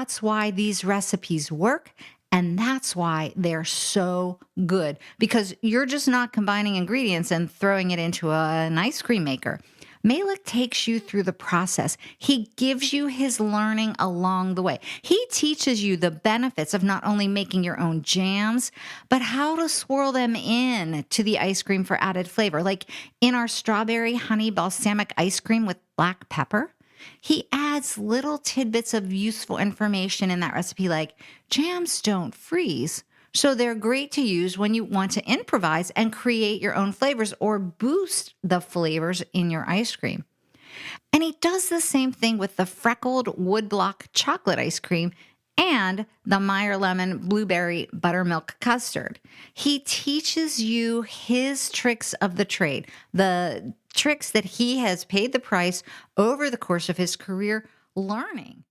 That's why these recipes work. And that's why they're so good, because you're just not combining ingredients and throwing it into an ice cream maker. Malik takes you through the process. He gives you his learning along the way. He teaches you the benefits of not only making your own jams, but how to swirl them in to the ice cream for added flavor. Like in our strawberry honey balsamic ice cream with black pepper, he adds little tidbits of useful information in that recipe, like jams don't freeze. So they're great to use when you want to improvise and create your own flavors or boost the flavors in your ice cream. And he does the same thing with the freckled woodblock chocolate ice cream and the Meyer lemon blueberry buttermilk custard. He teaches you his tricks of the trade, the tricks that he has paid the price over the course of his career learning.